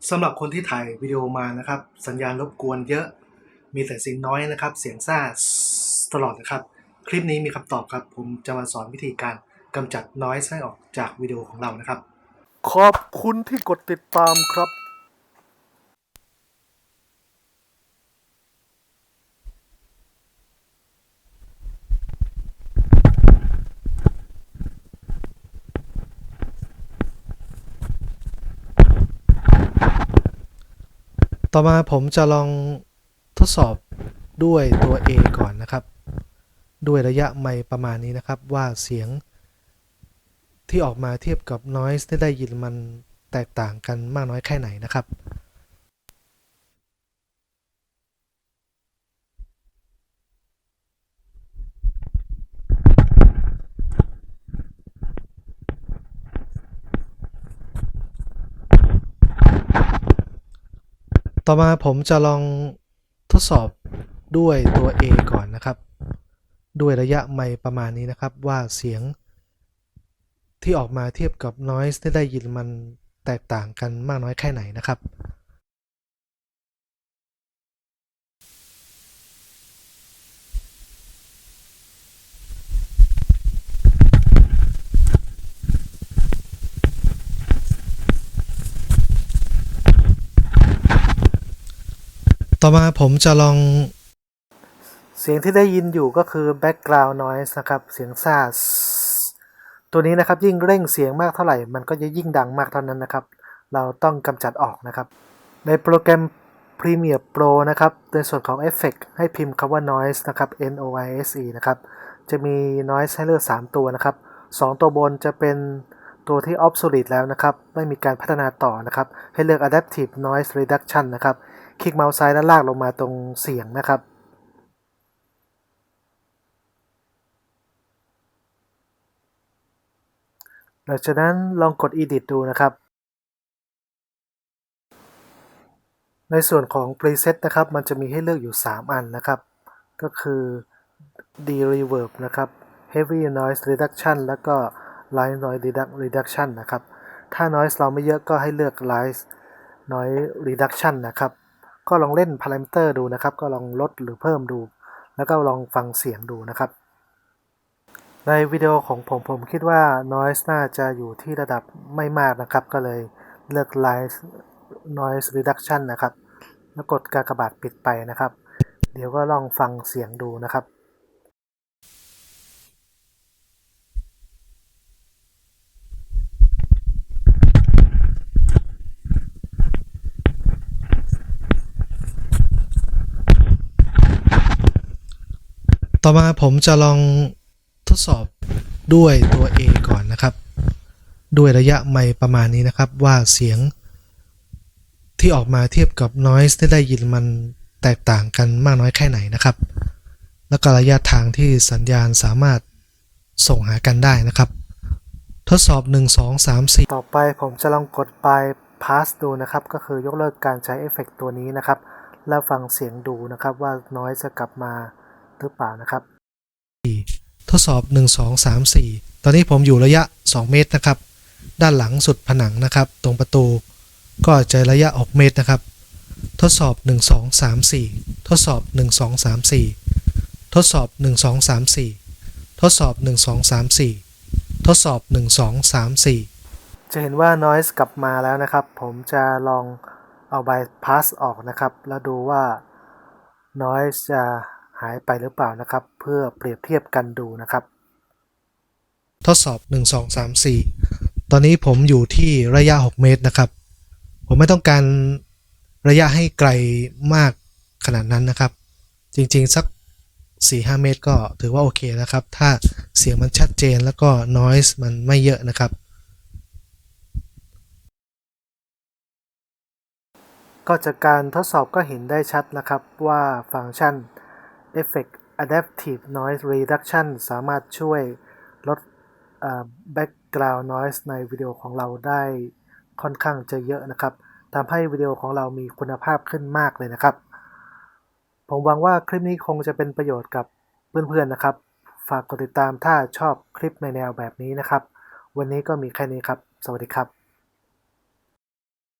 สำหรับคนที่ถ่ายวิดีโอมานะครับสัญญาณรบกวนเยอะมีแต่เสียงน้อยนะครับเสียงซ่าตลอดนะครับคลิปนี้มีคำตอบครับผมจะมาสอนวิธีการกำจัด noise ให้ออกจากวิดีโอของเรานะครับขอบคุณที่กดติดตามครับต่อมาผมจะลองทดสอบด้วยตัว A ก่อนนะครับด้วยระยะไมค์ประมาณนี้นะครับว่าเสียงที่ออกมาเทียบกับ noise ที่ได้ยินมันแตกต่างกันมากน้อยแค่ไหนนะครับต่อมาผมจะลองทดสอบด้วยตัว A ก่อนนะครับด้วยระยะไมค์ประมาณนี้นะครับว่าเสียงที่ออกมาเทียบกับ noise ที่ได้ยินมันแตกต่างกันมากน้อยแค่ไหนนะครับต่อมาผมจะลองเสียงที่ได้ยินอยู่ก็คือ background noise นะครับเสียงซ่าตัวนี้นะครับยิ่งเร่งเสียงมากเท่าไหร่มันก็จะยิ่งดังมากเท่านั้นนะครับเราต้องกำจัดออกนะครับในโปรแกรม Premiere Pro นะครับในส่วนของ Effect ให้พิมพ์คำว่า Noise นะครับ Noise นะครับจะมี Noise ให้เลือก3ตัวนะครับ2ตัวบนจะเป็นตัวที่ obsolete แล้วนะครับไม่มีการพัฒนาต่อนะครับให้เลือก Adaptive Noise Reduction นะครับคลิกเมาส์ซ้ายแล้วลากลงมาตรงเสียงนะครับหลังจากนั้นลองกด Edit ดูนะครับในส่วนของ Preset นะครับมันจะมีให้เลือกอยู่3อันนะครับก็คือ De-Reverb นะครับ Heavy Noise Reduction แล้วก็ Light Noise Reduction นะครับถ้า Noise เราไม่เยอะก็ให้เลือก Light Noise Reduction นะครับก็ลองเล่น Parameter ดูนะครับก็ลองลดหรือเพิ่มดูแล้วก็ลองฟังเสียงดูนะครับในวิดีโอของผมคิดว่า Noise น่าจะอยู่ที่ระดับไม่มากนะครับก็เลยเลือก Light Noise Reduction นะครับแล้วกดกากบาทปิดไปนะครับเดี๋ยวก็ลองฟังเสียงดูนะครับต่อมาผมจะลองทดสอบด้วยตัว A ก่อนนะครับด้วยระยะไมค์ประมาณนี้นะครับว่าเสียงที่ออกมาเทียบกับ noise ที่ได้ยินมันแตกต่างกันมากน้อยแค่ไหนนะครับแล้วก็ระยะทางที่สัญญาณสามารถส่งหากันได้นะครับทดสอบ1 2 3 4ต่อไปผมจะลองกดไป pass ดูนะครับก็คือยกเลิกการใช้เอฟเฟกต์ตัวนี้นะครับแล้วฟังเสียงดูนะครับว่า noise จะกลับมาหรือเปล่านะครับทดสอบ1 2 3 4ตอนนี้ผมอยู่ระยะ2 เมตรนะครับด้านหลังสุดผนังนะครับตรงประตูก็จะระยะ6 เมตรนะครับทดสอบ1 2 3 4ทดสอบ1 2 3 4ทดสอบ1 2 3 4ทดสอบ1 2 3 4ทดสอบ1 2 3 4จะเห็นว่า noise กลับมาแล้วนะครับผมจะลองเอา bypass ออกนะครับแล้วดูว่า noise จะหายไปหรือเปล่านะครับเพื่อเปรียบเทียบกันดูนะครับทดสอบ1 2 3 4ตอนนี้ผมอยู่ที่ระยะ6 เมตรนะครับผมไม่ต้องการระยะให้ไกลมากขนาดนั้นนะครับจริงๆสัก 4-5 เมตรก็ถือว่าโอเคนะครับถ้าเสียงมันชัดเจนแล้วก็ noise มันไม่เยอะนะครับก็จากการทดสอบก็เห็นได้ชัดนะครับว่าฟังก์ชัน Effect Adaptive Noise Reduction สามารถช่วยลดbackground noise ในวิดีโอของเราได้ค่อนข้างจะเยอะนะครับทำให้วิดีโอของเรามีคุณภาพขึ้นมากเลยนะครับผมหวังว่าคลิปนี้คงจะเป็นประโยชน์กับเพื่อนๆนะครับฝากกดติดตามถ้าชอบคลิปในแนวแบบนี้นะครับวันนี้ก็มีแค่นี้ครับสวัสดีครับ